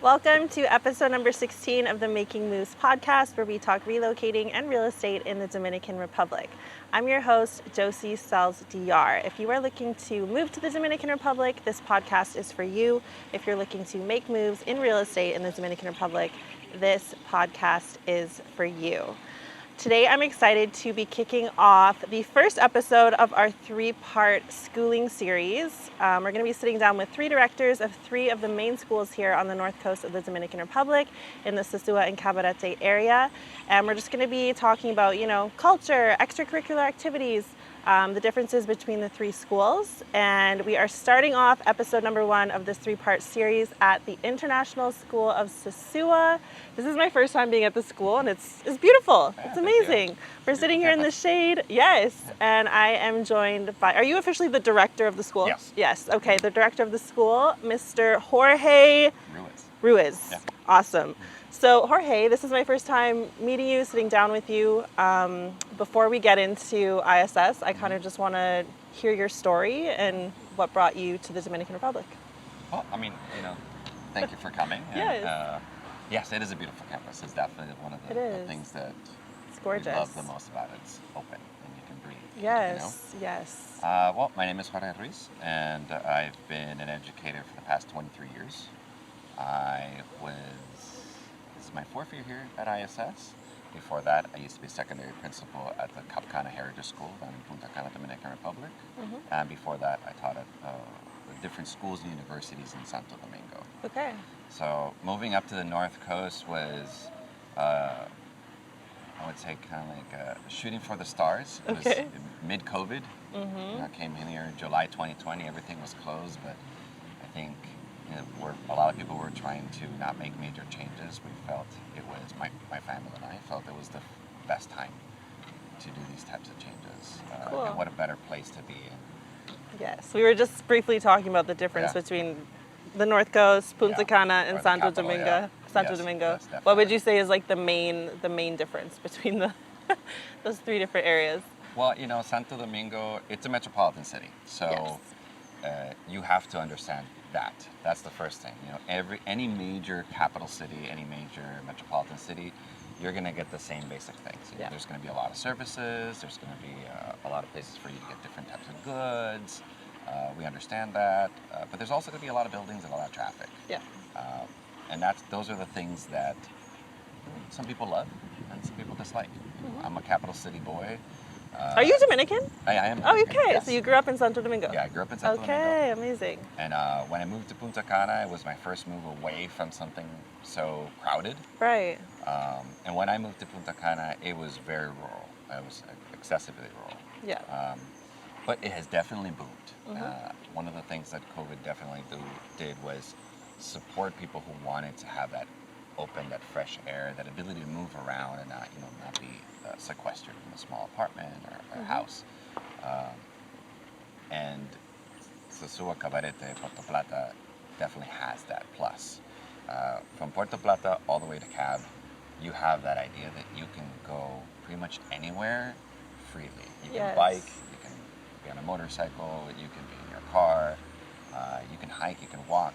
Welcome to episode number 16 of the Making Moves podcast, where we talk relocating and real estate in the Dominican Republic. I'm your host, Josie Sells DR. If you are looking to move to the Dominican Republic, this podcast is for you. If you're looking to make moves in real estate in the Dominican Republic, this podcast is for you. Today, I'm excited to be kicking off the first episode of our three-part schooling series. We're going to be sitting down with three directors of three of the main schools here on the north coast of the Dominican Republic in the Sosua and Cabarete area. And we're just going to be talking about, culture, extracurricular activities, the differences between the three schools. And we are starting off episode number 1 of this three-part series at the International School of Sosua. This is my first time being at the school, and it's beautiful. It's amazing. We're sitting here in the shade. Yes. And I am joined by, are you officially the director of the school? Yes. Yes. Okay. The director of the school, Mr. Jorge Ruiz. Yeah. Awesome. So Jorge, this is my first time meeting you, sitting down with you. Before we get into ISS, I kind of just want to hear your story and what brought you to the Dominican Republic. Well, thank you for coming. Yes. Yes, it is a beautiful campus. It's definitely one of the things that it's gorgeous. we love the most about it. It's open and you can breathe. Yes, yes. Well, my name is Jorge Ruiz, and I've been an educator for the past 23 years. This is my 4th year here at ISS. Before that, I used to be secondary principal at the Cap Cana Heritage School down in Punta Cana, Dominican Republic. Mm-hmm. And before that, I taught at different schools and universities in Santo Domingo. Okay. So moving up to the North Coast was, I would say, kind of like shooting for the stars. It was mid-COVID. Mm-hmm. I came in here in July 2020. Everything was closed, but I think a lot of people were trying to not make major changes. We felt it was, my family and I felt it was the best time to do these types of changes. Cool. And what a better place to be in. Yes, we were just briefly talking about the difference between the North Coast, Punta Cana, and Santo Domingo. Yeah. Santo Domingo. Yes, what would you say is like the main difference between those three different areas? Well, Santo Domingo, it's a metropolitan city, so you have to understand that. That's the first thing. Any major capital city, any major metropolitan city, you're going to get the same basic things. There's going to be a lot of services. There's going to be a lot of places for you to get different types of goods. We understand that, but there's also going to be a lot of buildings and a lot of traffic. Yeah. And those are the things that some people love and some people dislike. Mm-hmm. I'm a capital city boy. Are you Dominican? I am. Oh, Dominican, okay. yes. So you grew up in Santo Domingo? Yeah, I grew up in Santo Domingo. Okay, amazing. And when I moved to Punta Cana, it was my first move away from something so crowded. Right. And when I moved to Punta Cana, it was very rural. It was excessively rural. Yeah. But it has definitely boomed. Mm-hmm. One of the things that COVID definitely did was support people who wanted to have that open, that fresh air, that ability to move around and not be sequestered in a small apartment or house. And Sosua, Cabarete, Puerto Plata definitely has that plus. From Puerto Plata all the way to Cab, you have that idea that you can go pretty much anywhere freely. You can bike, you can be on a motorcycle, you can be in your car, you can hike, you can walk.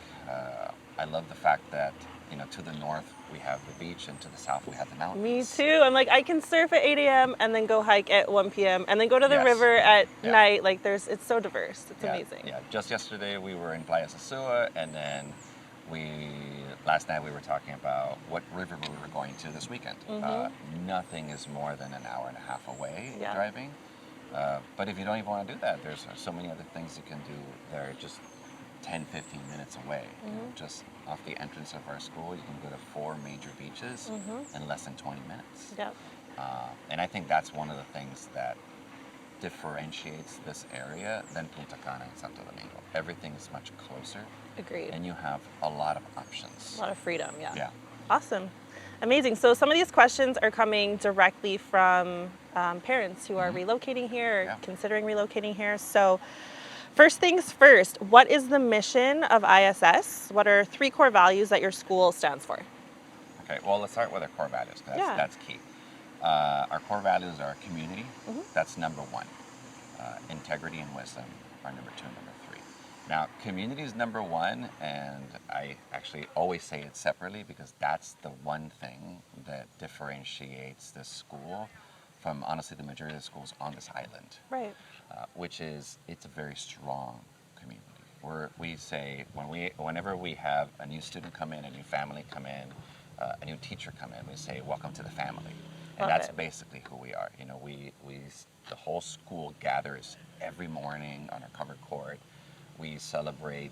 I love the fact that to the north we have the beach, and to the south we have the mountains. Me too. I'm like, I can surf at 8 a.m. and then go hike at 1 p.m. and then go to the river at night. Like, it's so diverse. It's amazing. Yeah. Just yesterday we were in Playa Sosua, and then last night we were talking about what river we were going to this weekend. Mm-hmm. Nothing is more than an hour and a half away driving. But if you don't even want to do that, there's so many other things you can do that are just 10, 15 minutes away. Mm-hmm. Just off the entrance of our school, you can go to 4 major beaches in less than 20 minutes. Yep. And I think that's one of the things that differentiates this area than Punta Cana and Santo Domingo. Everything is much closer. Agreed. And you have a lot of options. A lot of freedom, Yeah. Awesome. Amazing. So some of these questions are coming directly from parents who are relocating here or considering relocating here. So first things first, what is the mission of ISS? What are 3 core values that your school stands for? Okay, well, let's start with our core values, because that's key. Our core values are community. That's number 1. Integrity and wisdom are number 2 and number 3. Now, community is number one, and I actually always say it separately because that's the one thing that differentiates this school from honestly the majority of the schools on this island, Right. which is it's a very strong community. We say whenever we have a new student come in, a new family come in, a new teacher come in, we say welcome to the family, and Love that's it. basically who we are. You know, the whole school gathers every morning on our covered court. We celebrate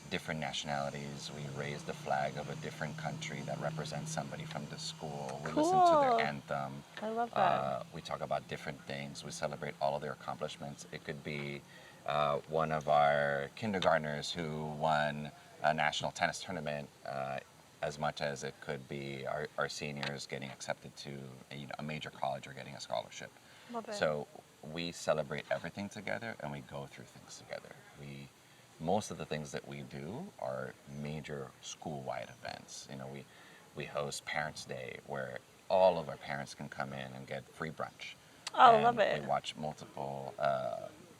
different nationalities. We raise the flag of a different country that represents somebody from the school. We listen to their Cool. anthem. I love that. We talk about different things. We celebrate all of their accomplishments. It could be one of our kindergartners who won a national tennis tournament, as much as it could be our seniors getting accepted to a major college or getting a scholarship. Love it. So we celebrate everything together and we go through things together. Most of the things that we do are major school-wide events. You know, we host Parents' Day where all of our parents can come in and get free brunch. Oh, And love it. we watch multiple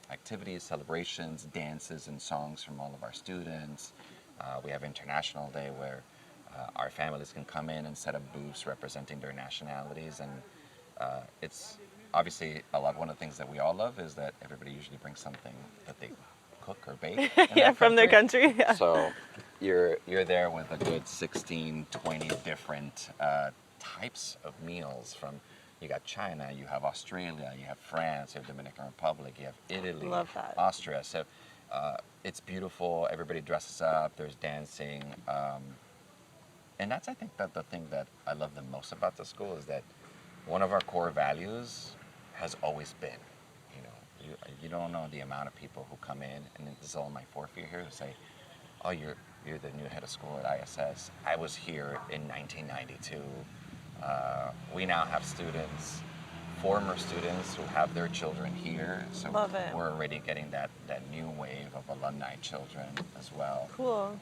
activities, celebrations, dances, and songs from all of our students. We have International Day where our families can come in and set up booths representing their nationalities, and it's obviously one of the things that we all love is that everybody usually brings something that they cook or bake in Yeah, that from their country. Yeah. So you're there with a good 16, 20 different types of meals from. You got China, you have Australia, you have France, you have Dominican Republic, you have Italy, Love that. Austria. So it's beautiful. Everybody dresses up. There's dancing, and that's I think that the thing that I love the most about the school is that one of our core values has always been, you know, you don't know the amount of people who come in, and this is all my fourth year here, who say, oh, you're the new head of school at ISS. I was here in 1992. We now have students, former students who have their children here. So Love it. we're already getting that new wave of alumni children as well. Cool.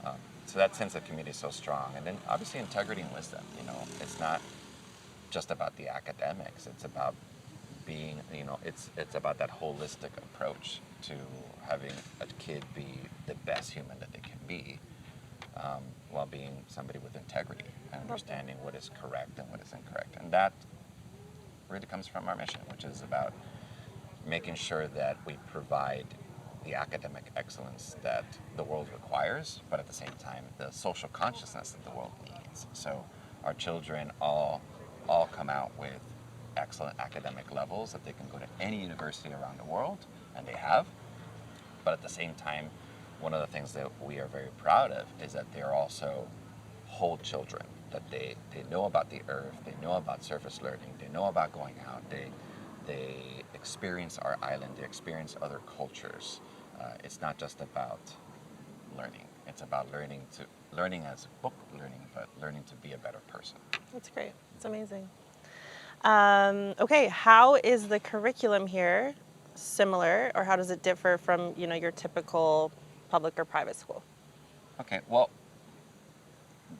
So that sense of community is so strong. And then obviously integrity and wisdom. You know, it's not just about the academics. It's about being, it's about that holistic approach to having a kid be the best human that they can be, while being somebody with integrity and understanding what is correct and what is incorrect. And that really comes from our mission, which is about making sure that we provide the academic excellence that the world requires, but at the same time, the social consciousness that the world needs. So our children all come out with excellent academic levels that they can go to any university around the world, and they have. But at the same time, one of the things that we are very proud of is that they're also whole children, that they know about the earth, they know about surface learning, they know about going out, they experience our island, they experience other cultures. It's not just about learning. It's about learning as book learning, but learning to be a better person. That's great. It's amazing. Okay, how is the curriculum here similar, or how does it differ from your typical public or private school? Okay, well,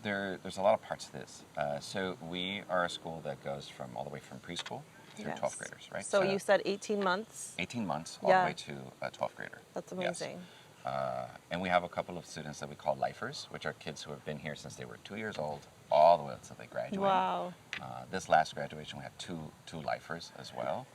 there's a lot of parts to this. So we are a school that goes from all the way from preschool through 12th graders, right? So you said 18 months? 18 months all the way to a 12th grader. That's amazing. Yes. And we have a couple of students that we call lifers, which are kids who have been here since they were 2 years old, all the way until they graduate. Wow. This last graduation, we had two lifers as well.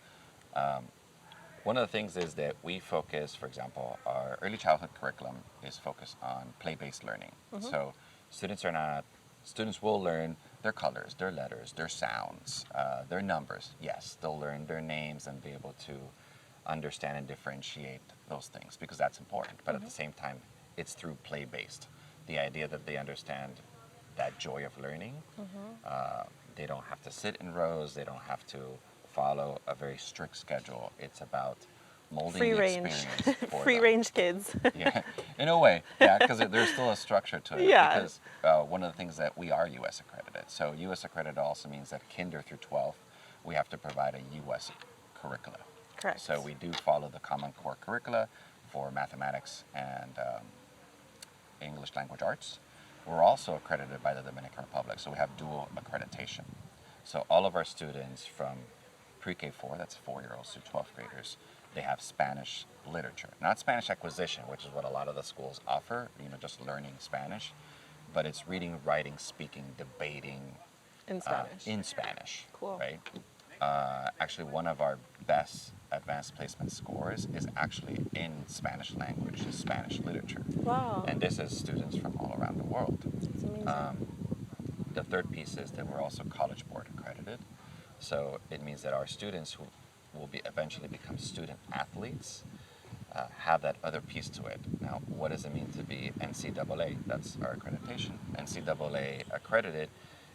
One of the things is that we focus, for example, our early childhood curriculum is focused on play-based learning. Mm-hmm. So students will learn their colors, their letters, their sounds, their numbers. Yes, they'll learn their names and be able to understand and differentiate those things because that's important. But at the same time, it's through play-based. The idea that they understand that joy of learning. They don't have to sit in rows. They don't have to follow a very strict schedule. It's about molding Free the range. experience for Free them. range kids. Yeah, in a way, yeah, because there's still a structure to it. Yeah. Because one of the things that we are U.S. accredited. So U.S. accredited also means that kinder through 12, we have to provide a U.S. curricula. Correct. So we do follow the Common Core curricula for mathematics and English language arts. We're also accredited by the Dominican Republic, so we have dual accreditation. So all of our students from pre-K4, that's 4-year-olds to 12th graders, They have Spanish literature, not Spanish acquisition, which is what a lot of the schools offer, just learning Spanish, but it's reading, writing, speaking, debating In Spanish. in Spanish. Cool. Right? Actually, one of our best advanced placement scores is actually in Spanish language, Spanish literature. Wow. And this is students from all around the world. That's amazing. The third piece is that we're also College Board accredited. So it means that our students who will eventually become student athletes have that other piece to it. Now, what does it mean to be NCAA? That's our accreditation. NCAA accredited,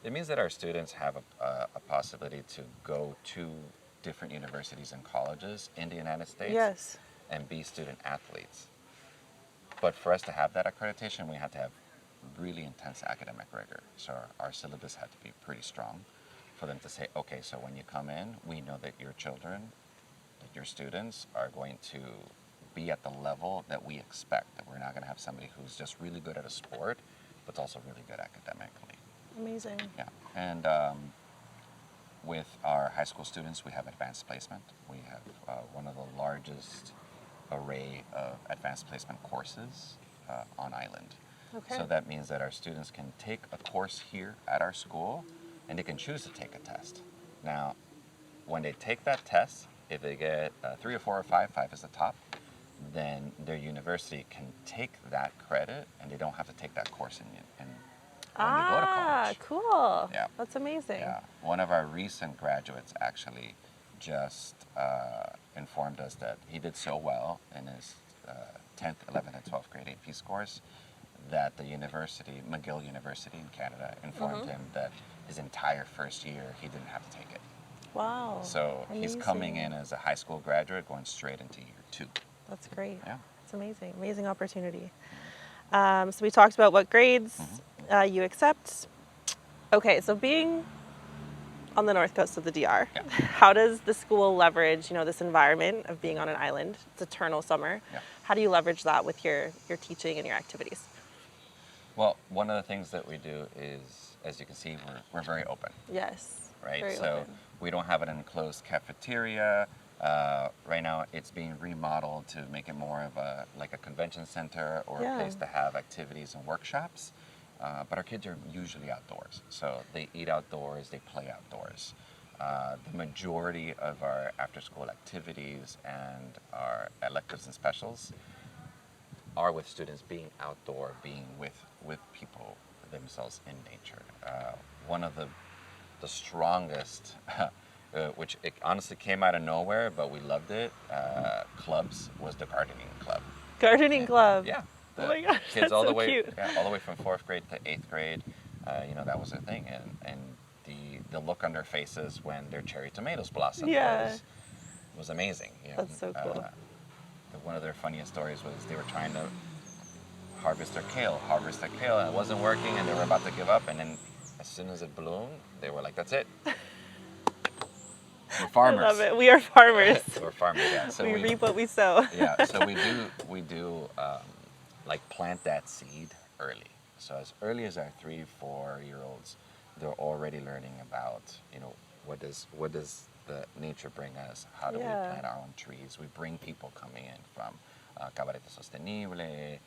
it means that our students have a possibility to go to different universities and colleges in the United States Yes. and be student athletes. But for us to have that accreditation, we had to have really intense academic rigor. So our syllabus had to be pretty strong for them to say, okay, so when you come in, we know that your children, that your students are going to be at the level that we expect, that we're not going to have somebody who's just really good at a sport, but also really good academically. Amazing. Yeah, and with our high school students, we have advanced placement. We have one of the largest array of advanced placement courses on island. Okay. So that means that our students can take a course here at our school, and they can choose to take a test. Now, when they take that test, if they get 3 or 4 or 5, 5 is the top, then their university can take that credit, and they don't have to take that course when they go to college. Cool. Yeah. That's amazing. Yeah, one of our recent graduates actually just informed us that he did so well in his 10th, 11th, and 12th grade AP scores that the university, McGill University in Canada, informed him that his entire first year he didn't have to take it. Wow. So he's coming in as a high school graduate, going straight into year 2. That's great. Yeah. It's amazing. Amazing opportunity. So we talked about what grades you accept. Okay, so being on the north coast of the DR, how does the school leverage, this environment of being on an island? It's eternal summer. Yeah. How do you leverage that with your teaching and your activities? Well, one of the things that we do is, as you can see, we're very open. Yes. Right? Very So open. we don't have an enclosed cafeteria. Right now it's being remodeled to make it more of a convention center or a place to have activities and workshops. But our kids are usually outdoors. So they eat outdoors, they play outdoors. The majority of our after-school activities and our electives and specials are with students being outdoor, being with people themselves in nature. One of the strongest, which it honestly came out of nowhere, but we loved it, clubs was the gardening club. Gardening club. Yeah. Oh my gosh, Kids that's all the so way, cute. Yeah, all the way from 4th grade to 8th grade, that was their thing, and the look on their faces when their cherry tomatoes blossomed was amazing. That's so cool. One of their funniest stories was they were trying to harvest their kale, and it wasn't working, and they were about to give up, and then as soon as it bloomed, they were like, "That's it." We're farmers. I love it. We are farmers. We're farmers. Yeah. So we reap what we sow. Yeah. So we do plant that seed early. So as early as our 3, 4-year-olds, they're already learning about what does the nature bring us? How do we plant our own trees? We bring people coming in from Cabarete Sostenible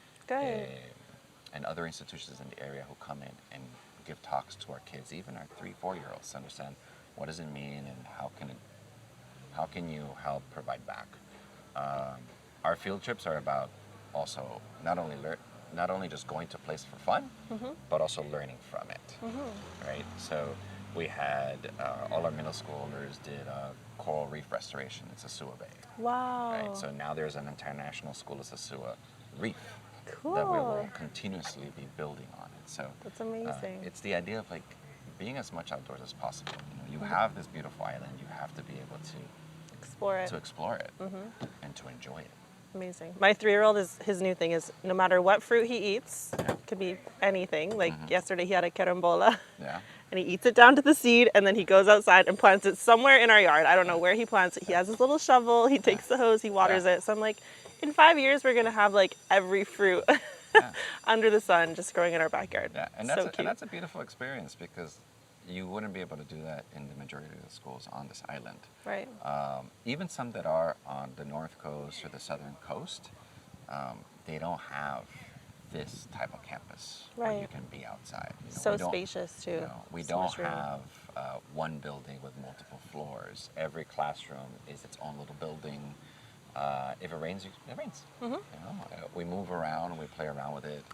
and other institutions in the area who come in and give talks to our kids, even our 3, 4-year-olds, to understand what does it mean and how can you help provide back. Our field trips are about also not only just going to a place for fun, but also learning from it. Right? So we had all our middle schoolers did coral reef restoration in Sosua Bay. Wow. Right? So now there's an International School of Sosua reef Cool. that we will continuously be building on it. So That's amazing. it's the idea of being as much outdoors as possible. You have this beautiful island. You have to be able to explore it. and to enjoy it. Amazing. My 3-year-old his new thing is no matter what fruit he eats, could be anything. Like yesterday he had a carambola. Yeah. And he eats it down to the seed, and then he goes outside and plants it somewhere in our yard. I don't know where he plants it. He has his little shovel. He takes the hose. He waters it. So I'm like, in 5 years, we're going to have every fruit under the sun just growing in our backyard. Yeah, and so that's cute. and that's a beautiful experience because you wouldn't be able to do that in the majority of the schools on this island. Right. Even some that are on the north coast or the southern coast, they don't have this type of campus where you Right. can be outside. So spacious too. We So don't much room. have one building with multiple floors. Every classroom is its own little building. If it rains, it rains. We move around, we play around with it.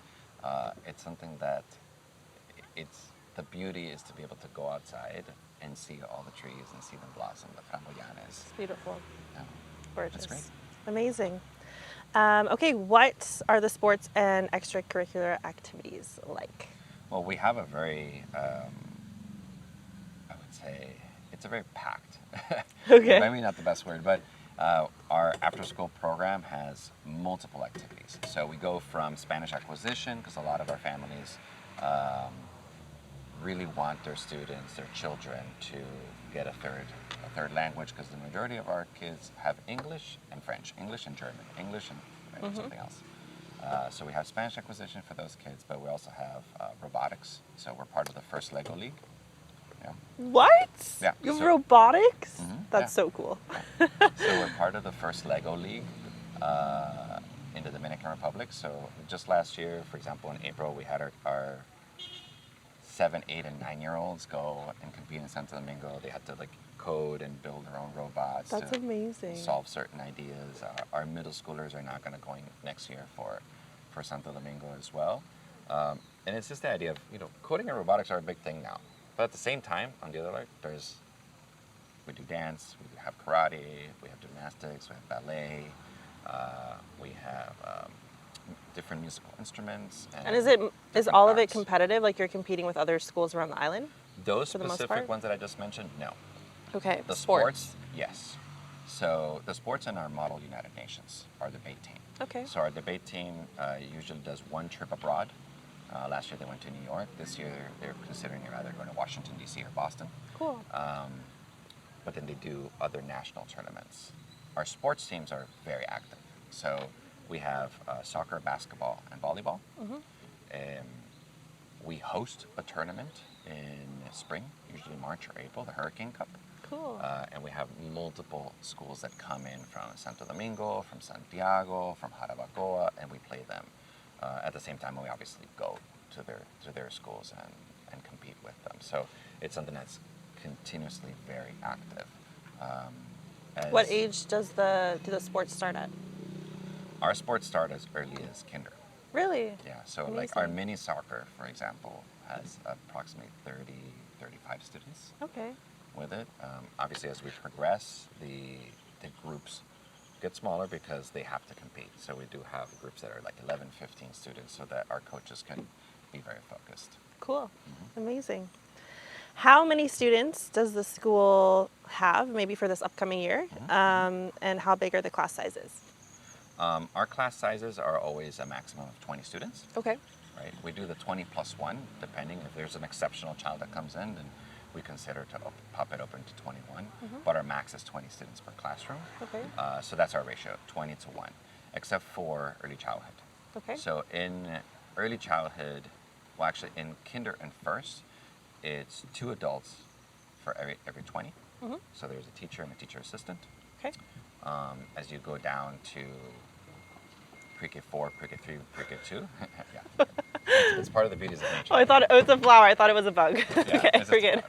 It's something that the beauty is to be able to go outside and see all the trees and see them blossom, the framboyanes. It's beautiful. Yeah. Gorgeous. That's great. Amazing. Okay, what are the sports and extracurricular activities like? Well, we have a very, I would say, it's a very packed. Okay. Maybe not the best word, but our after-school program has multiple activities. So we go from Spanish acquisition, because a lot of our families really want their students, their children, to get a third language, because the majority of our kids have English and French, English and German, English and maybe something else. So we have Spanish acquisition for those kids, but we also have robotics. So we're part of the first Lego League. Yeah. What? Yeah, You have so- robotics? That's yeah. so cool. So we're part of the first Lego League in the Dominican Republic. So just last year, for example, in April, we had our 7, 8, and 9-year-olds go and compete in Santo Domingo. They had to code and build their own robots That's to amazing. solve certain ideas. Our middle schoolers are now going to going next year for Santo Domingo as well. And it's just the idea of, coding and robotics are a big thing now. But at the same time, on the other hand, we do dance, we have karate, we have gymnastics, we have ballet, we have different musical instruments. And is different all of it crafts. competitive? Like you're competing with other schools around the island? Those for the most specific part? ones that I just mentioned, no. Okay. The sports, yes. So the sports in our Model United Nations, our debate team. Okay. So our debate team usually does one trip abroad. Last year they went to New York. This year they're considering either going to Washington, D.C. or Boston. Cool. But then they do other national tournaments. Our sports teams are very active. So we have soccer, basketball, and volleyball. We host a tournament in spring, usually March or April, the Hurricane Cup. Cool. And we have multiple schools that come in from Santo Domingo, from Santiago, from Jarabacoa, and we play them. At the same time, we obviously go to their schools and compete with them. So it's something that's continuously very active. What age do the sports start at? Our sports start as early as kinder. Really? Yeah, so Amazing. our mini soccer, for example, has approximately 30, 35 students Okay. with it. Obviously, as we progress, the groups get smaller because they have to compete. So we do have groups that are 11, 15 students so that our coaches can be very focused. Cool. Amazing. How many students does the school have, maybe for this upcoming year? And how big are the class sizes? Our class sizes are always a maximum of 20 students. Okay. Right? We do the 20 plus 1, depending. If there's an exceptional child that comes in, then we consider to pop it open to 21. But our max is 20 students per classroom. Okay. So that's our ratio, 20 to 1, except for early childhood. Okay. So in early childhood, well, actually in kinder and first, it's 2 adults for every 20. So there's a teacher and a teacher assistant. Okay. As you go down to pre-K 4, pre-K 3, pre-K 2, yeah, it's part of the beauties of nature. Oh, I thought it was a flower. I thought it was a bug. Yeah, Okay, it's we're good.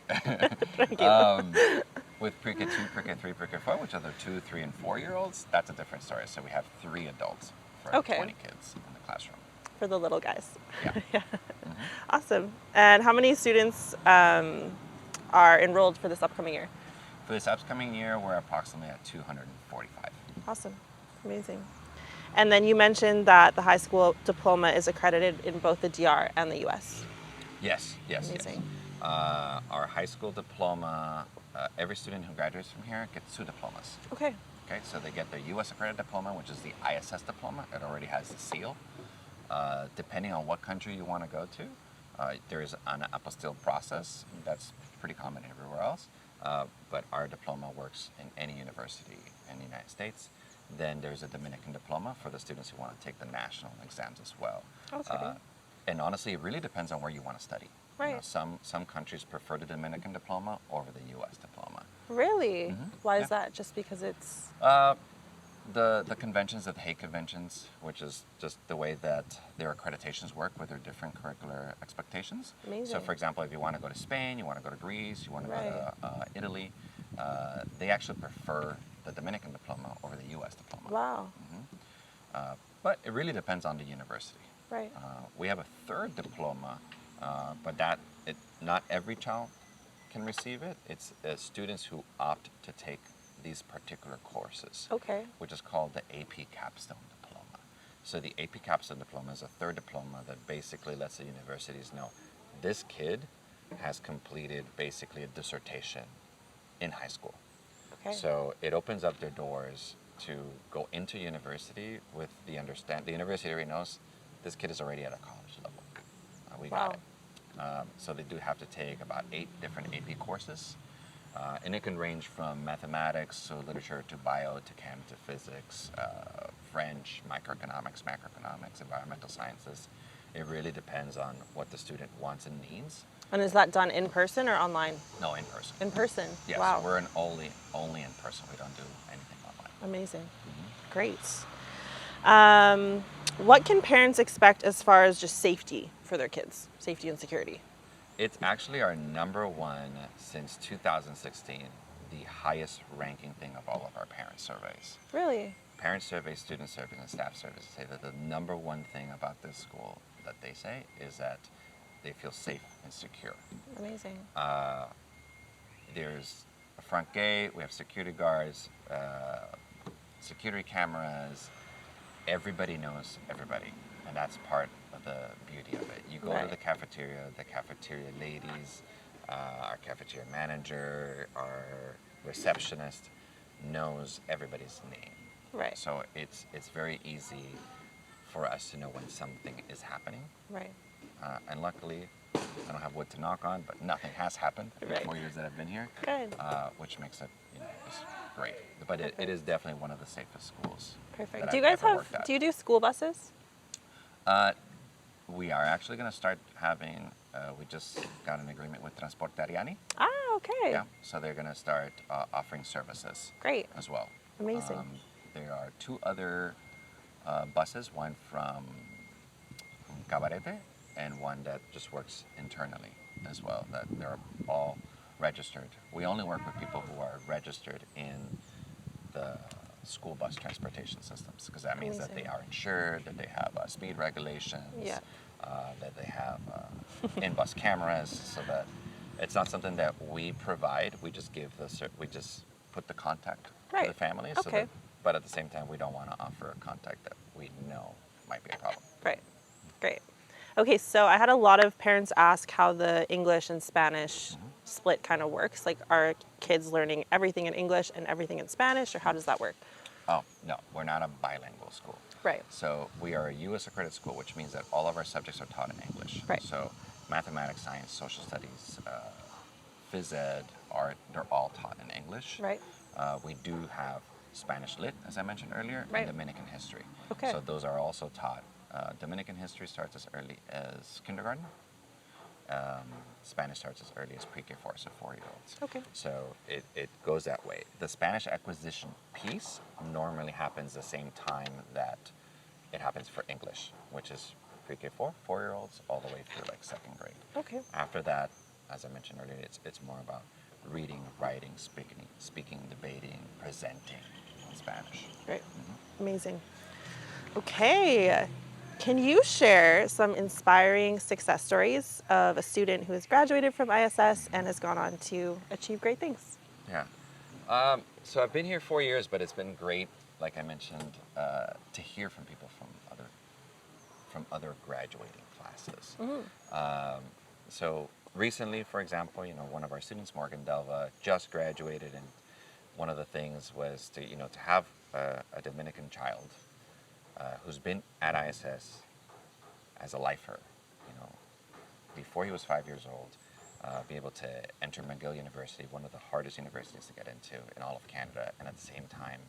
Tranquilo. With pre-K 2, pre-K 3, pre-K 4, which are the 2, 3, and 4-year-olds, that's a different story. So we have 3 adults for Okay. 20 kids in the classroom. For the little guys. Yeah. Awesome. And how many students are enrolled for this upcoming year? For this upcoming year, we're approximately at 245. Awesome. Amazing. And then you mentioned that the high school diploma is accredited in both the DR and the US. Yes. Amazing. Our high school diploma, every student who graduates from here gets 2 diplomas. Okay. Okay, so they get their US accredited diploma, which is the ISS diploma. It already has the seal. Depending on what country you want to go to, there is an apostille process that's pretty common everywhere else. But our diploma works in any university in the United States. Then there's a Dominican diploma for the students who want to take the national exams as well. Okay. And honestly, it really depends on where you want to study. Right. You know, some countries prefer the Dominican diploma over the U.S. diploma. Really? Why is Yeah. that? Just because it's... The conventions, the Hague Conventions, which is just the way that their accreditations work with their different curricular expectations. Amazing. So, for example, if you want to go to Spain, you want to go to Greece, you want to Right. go to Italy, they actually prefer the Dominican diploma over the U.S. diploma. Wow. But it really depends on the university. Right. We have a third diploma, but not every child can receive it. It's students who opt to take these particular courses, Okay. which is called the AP Capstone Diploma. So the AP Capstone Diploma is a third diploma that basically lets the universities know this kid has completed basically a dissertation in high school. Okay. So it opens up their doors to go into university with the university already knows this kid is already at a college level. We got it. So they do have to take about 8 different AP courses. And it can range from mathematics to literature to bio to chem to physics, French, microeconomics, macroeconomics, environmental sciences. It really depends on what the student wants and needs. And is that done in person or online? No, in person. In person. Yes, Wow. we're only in person. We don't do anything online. Amazing. Great. What can parents expect as far as just safety for their kids? Safety and security. It's actually our number one since 2016, the highest ranking thing of all of our parent surveys. Really? Parent surveys, student surveys, and staff surveys say that the number one thing about this school that they say is that they feel safe and secure. Amazing. There's a front gate, we have security guards, security cameras. Everybody knows everybody, and that's part of the beauty of it. You go to the cafeteria ladies, our cafeteria manager, our receptionist knows everybody's name. Right. So it's very easy for us to know when something is happening. Right. And luckily, I don't have wood to knock on, but nothing has happened in the 4 years that I've been here. Good. Which makes it, just great. But it is definitely one of the safest schools. Perfect. Do you guys do you do school buses? We are actually going to start having, we just got an agreement with Transportariani. Ah, okay. Yeah, so they're going to start offering services. Great. As well. Amazing. There are 2 other buses, one from Cabarete and one that just works internally as well. That they're all registered. We only work with people who are registered in the school bus transportation systems, because that means that they are insured, that they have speed regulations, that they have in-bus cameras, so that it's not something that we provide. We just we just put the contact to the family. So that, but at the same time, we don't want to offer a contact that we know might be a problem. Right. Great. Okay, so I had a lot of parents ask how the English and Spanish split kind of works. Like, are kids learning everything in English and everything in Spanish, or how does that work? Oh, no, we're not a bilingual school. Right. So we are a U.S. accredited school, which means that all of our subjects are taught in English. Right. So mathematics, science, social studies, phys ed, art, they're all taught in English. Right. We do have Spanish Lit, as I mentioned earlier, and Dominican history. Okay. So those are also taught. Dominican history starts as early as kindergarten. Spanish starts as early as pre-K4, so 4-year-olds. Okay. So it goes that way. The Spanish acquisition piece normally happens the same time that it happens for English, which is pre-K4, 4-year-olds, all the way through like 2nd grade. Okay. After that, as I mentioned earlier, it's more about reading, writing, speaking, debating, presenting in Spanish. Great. Amazing. Okay. Can you share some inspiring success stories of a student who has graduated from ISS and has gone on to achieve great things? Yeah. So I've been here 4 years, but it's been great, like I mentioned, to hear from people from other graduating classes. So recently, for example, one of our students, Morgan Delva, just graduated, and one of the things was to have a Dominican child who's been at ISS as a lifer, before he was 5 years old, be able to enter McGill University, one of the hardest universities to get into in all of Canada, and at the same time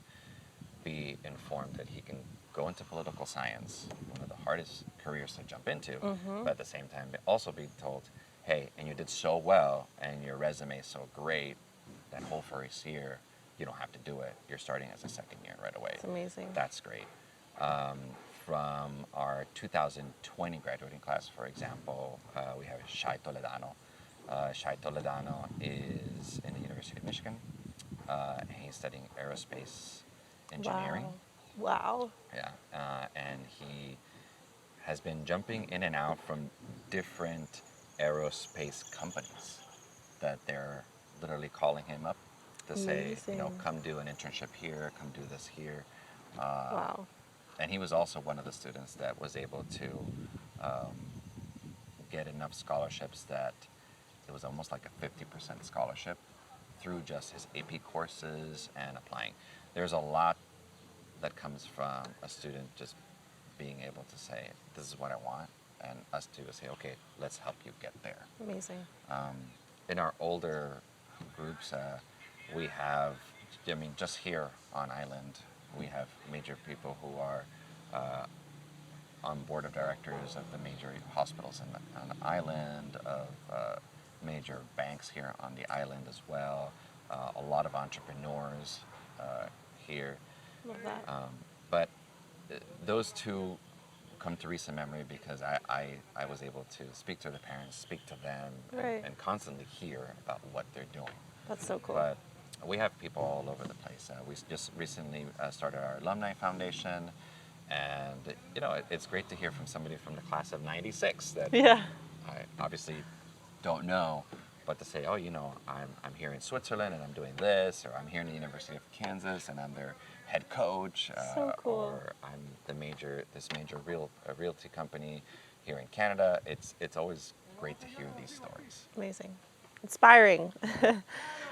be informed that he can go into political science, one of the hardest careers to jump into, but at the same time also be told, hey, and you did so well, and your resume is so great, that whole first year, you don't have to do it. You're starting as a second year right away. It's amazing. That's great. From our 2020 graduating class, for example, we have Shai Toledano. Shai Toledano is in the University of Michigan. He's studying aerospace engineering. Wow. Yeah, and he has been jumping in and out from different aerospace companies that they're literally calling him up to say, come do an internship here, come do this here. Wow. And he was also one of the students that was able to get enough scholarships that it was almost like a 50% scholarship through just his AP courses and applying. There's a lot that comes from a student just being able to say, this is what I want, and us to say, okay, let's help you get there. Amazing. In our older groups, we have, just here on island, we have major people who are on board of directors of the major hospitals on the island, of major banks here on the island as well, a lot of entrepreneurs here. Love that. But those two come to recent memory because I was able to speak to the parents, speak to them, Right. and constantly hear about what they're doing. That's so cool. But we have people all over the place. We just recently started our alumni foundation, and it's great to hear from somebody from the class of '96 that Yeah. I obviously don't know, but to say, I'm here in Switzerland and I'm doing this, or I'm here in the University of Kansas and I'm their head coach, So cool. or I'm this major realty company here in Canada. It's always great to hear these stories. Amazing. Inspiring.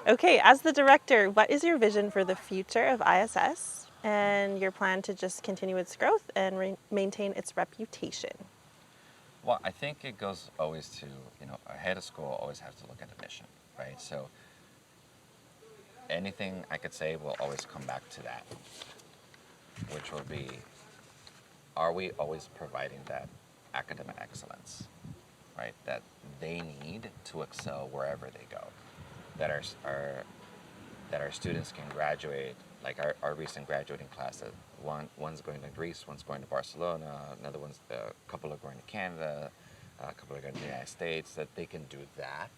Okay, as the director, what is your vision for the future of ISS and your plan to just continue its growth and maintain its reputation? Well, I think it goes always to, a head of school always has to look at the mission, right? So anything I could say will always come back to that, which will be, are we always providing that academic excellence, right, that they need to excel wherever they go, that our students can graduate, like our recent graduating class, that one's going to Greece, one's going to Barcelona, a couple are going to Canada, a couple are going to the United States, that they can do that,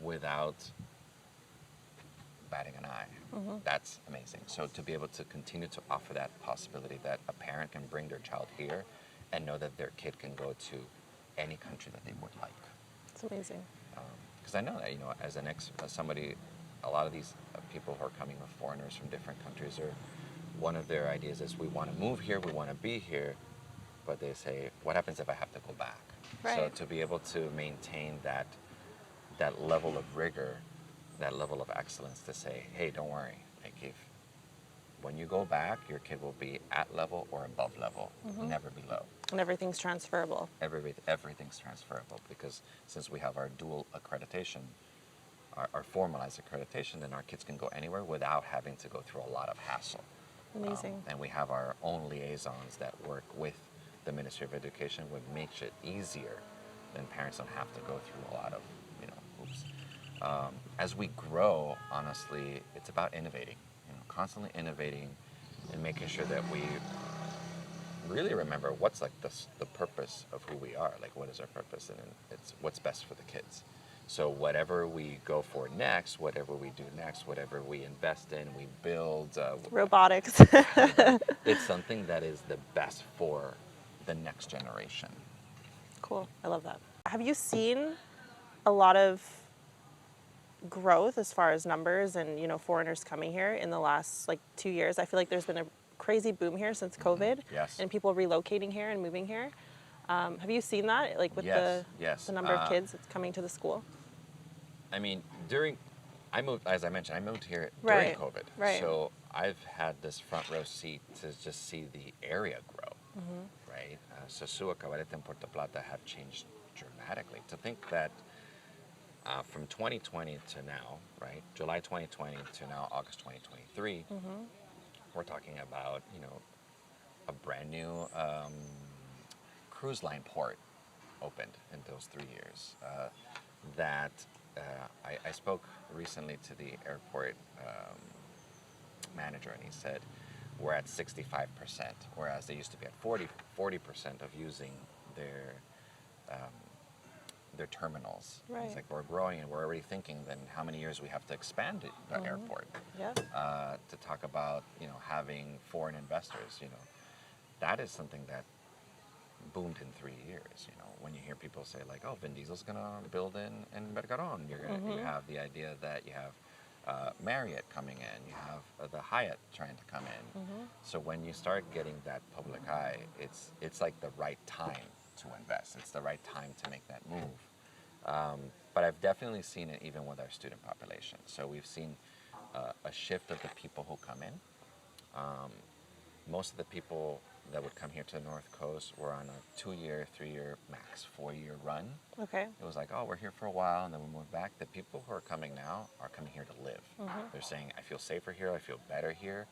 without batting an eye. Mm-hmm. That's amazing. So to be able to continue to offer that possibility that a parent can bring their child here and know that their kid can go to any country that they would like. It's amazing. Because I know that, as somebody, a lot of these people who are coming with foreigners from different countries, or one of their ideas is, we want to move here, we want to be here, but they say, what happens if I have to go back? Right. So to be able to maintain that level of rigor, that level of excellence, to say, hey, don't worry, like, when you go back, your kid will be at level or above level, never below. And everything's transferable. Everything's transferable, because since we have our dual accreditation, our formalized accreditation, then our kids can go anywhere without having to go through a lot of hassle. Amazing. And we have our own liaisons that work with the Ministry of Education, which makes it easier. Then parents don't have to go through a lot of, hoops. As we grow, honestly, it's about innovating, constantly innovating and making sure that we really remember what's like the purpose of who we are, like what is our purpose, and it's what's best for the kids. So whatever we go for next, whatever we do next, whatever we invest in, we build. Robotics. It's something that is the best for the next generation. Cool. I love that. Have you seen a lot of growth as far as numbers and, foreigners coming here in the last 2 years? I feel like there's been a crazy boom here since COVID. Yes. And people relocating here and moving here. Have you seen that, with yes. the number of kids that's coming to the school? I mean, I moved here during COVID. Right. So I've had this front row seat to just see the area grow, right? Sosua, Cabarete, and Puerto Plata have changed dramatically. To think that from 2020 to now, right, July 2020 to now August 2023, we're talking about, a brand new cruise line port opened in those 3 years. That I spoke recently to the airport manager, and he said we're at 65%, whereas they used to be at 40% of using their terminals. Right. It's like we're growing and we're already thinking then how many years we have to expand the airport. Yeah. To talk about having foreign investors. That is something that boomed in 3 years. When you hear people say like, oh, Vin Diesel's gonna build in Vergaron, you have the idea that you have Marriott coming in, you have the Hyatt trying to come in. So when you start getting that public eye, it's like the right time to invest. It's the right time to make that move. But I've definitely seen it even with our student population. So we've seen a shift of the people who come in. Most of the people that would come here to the North Coast were on a 2-year, 3-year, max 4-year run. Okay. It was like, oh, we're here for a while, and then we move back. The people who are coming now are coming here to live. They're saying, I feel safer here, I feel better here.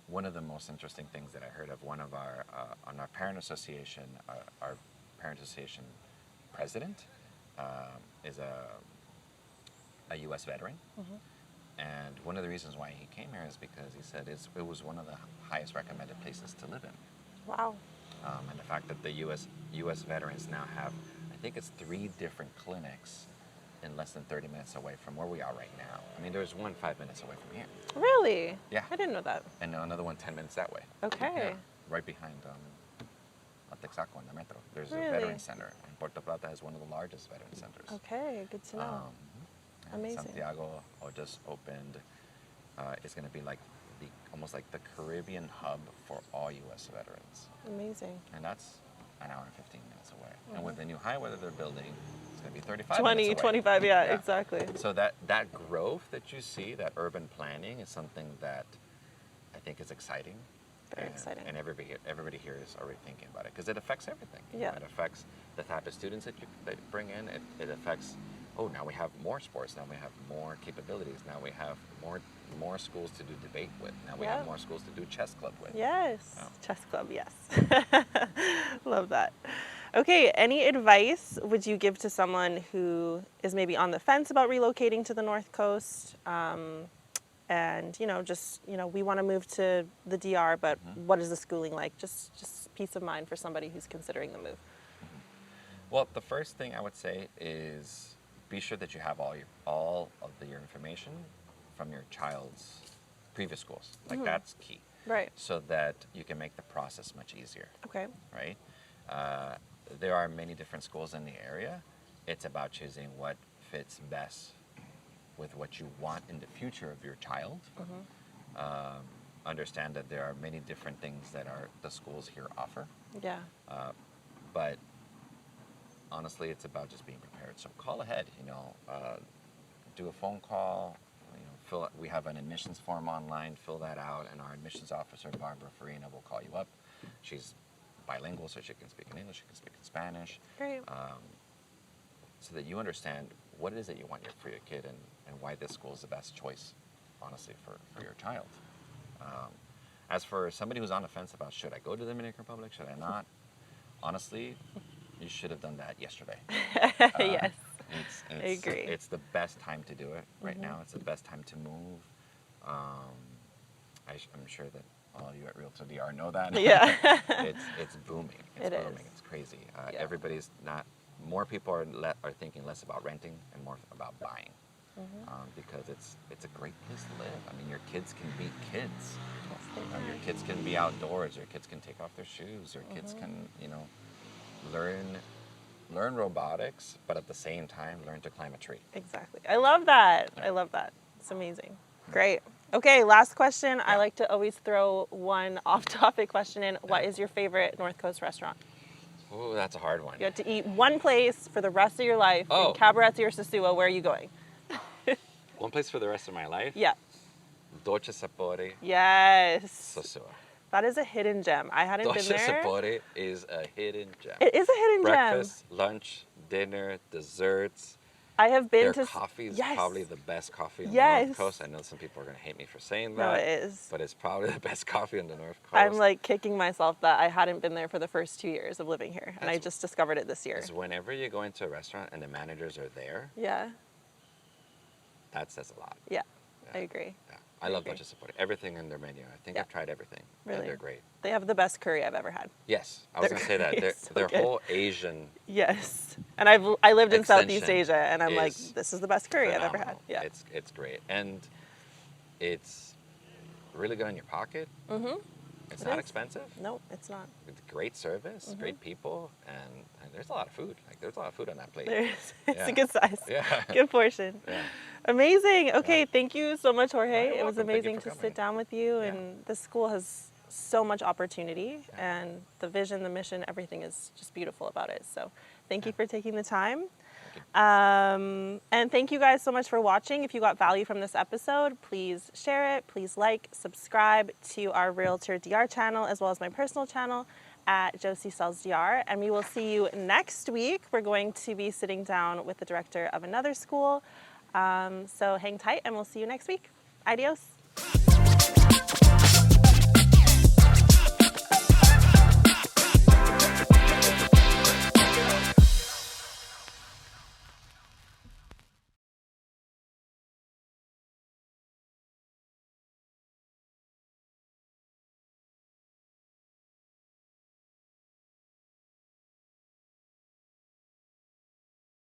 One of the most interesting things that I heard of on our parent association, our parent association president is a U.S. veteran. And one of the reasons why he came here is because he said it was one of the highest recommended places to live in. Wow. And the fact that the U.S. veterans now have, I think it's 3 different clinics in less than 30 minutes away from where we are right now. I mean, there's one 5 minutes away from here. Really? Yeah. I didn't know that. And another one 10 minutes that way. Okay. Yeah, right behind Texaco in the metro. There's Really? a veteran center. And Puerto Plata has one of the largest veteran centers. Okay, good to know. And Amazing. Santiago just opened. It's going to be like almost like the Caribbean hub for all U.S. veterans. Amazing. And that's an hour and 15 minutes away. And with the new highway that they're building, it's going to be 35 20, minutes away. 25, yeah, exactly. So that growth that you see, that urban planning, is something that I think is exciting. Very exciting. And everybody here is already thinking about it because it affects everything. Yeah. It affects the type of students that you bring in. It affects, now we have more sports. Now we have more capabilities. Now we have more schools to do debate with. Now we have more schools to do chess club with. Yes. Oh. Chess club, yes. Love that. Okay, any advice would you give to someone who is maybe on the fence about relocating to the North Coast? And we want to move to the DR, but what is the schooling like? Just peace of mind for somebody who's considering the move. Well, the first thing I would say is be sure that you have all of your information from your child's previous schools. Like that's key. Right. So that you can make the process much easier. Okay. Right? There are many different schools in the area. It's about choosing what fits best with what you want in the future of your child. Understand that there are many different things that the schools here offer. Yeah. But honestly, it's about just being prepared. So call ahead, do a phone call, we have an admissions form online, fill that out, and our admissions officer, Barbara Farina, will call you up. She's bilingual, so she can speak in English, she can speak in Spanish. Great. So that you understand what it is that you want for your kid and why this school is the best choice, honestly, for your child. As for somebody who's on the fence about should I go to the Dominican Republic, should I not, honestly, you should have done that yesterday. Yes, I agree. It's the best time to do it right now. It's the best time to move. I'm sure that all you at RealtorDR know that. Yeah. It's booming. It's booming. It's crazy. Everybody's more people are thinking less about renting and more about buying. Because it's a great place to live. I mean, your kids can be kids. Your kids can be outdoors. Your kids can take off their shoes. Your kids can, learn robotics, but at the same time, learn to climb a tree. Exactly. I love that. I love that. It's amazing. Great. Okay, last question. I like to always throw one off-topic question in. What is your favorite North Coast restaurant? Oh, that's a hard one. You have to eat one place for the rest of your life in Cabarets or Sosua. Where are you going? One place for the rest of my life? Yeah. Dolce Sapore. Yes. Sosua. That is a hidden gem. I hadn't been there. Dolce Sapore is a hidden gem. It is a hidden gem. Breakfast, lunch, dinner, desserts. I have been Their to... coffee is yes. probably the best coffee on the Yes. North Coast. I know some people are going to hate me for saying that. No, it is. But it's probably the best coffee on the North Coast. I'm like kicking myself that I hadn't been there for the first 2 years of living here. And I just discovered it this year. Because whenever you go into a restaurant and the managers are there, Yeah. that says a lot. Yeah, I agree. Yeah. I love Noche Sapote. Everything in their menu. I think I've tried everything. Really? And they're great. They have the best curry I've ever had. Yes, I was going to say that. Their good. whole Asian Yes. And I lived in Southeast extension Asia, and I'm like, is this is the best curry I've ever had. phenomenal. Yeah. It's great. And it's really good in your pocket. Mm-hmm. It's It not is. expensive. No, it's not. It's great service, great people, and there's a lot of food. Like, there's a lot of food on that plate. It's Yeah. a good size. Yeah. Good portion. Yeah. Amazing. Okay, thank you so much, Jorge. You're It was welcome. Thank you amazing for to coming. sit down with you, Yeah. and this school has so much opportunity, and the vision, the mission, everything is just beautiful about it. So thank you for taking the time. And thank you guys so much for watching. If you got value from this episode, please share it. Please like, subscribe to our RealtorDR channel, as well as my personal channel at Josie Sells DR. And we will see you next week. We're going to be sitting down with the director of another school. So hang tight, and we'll see you next week. Adios.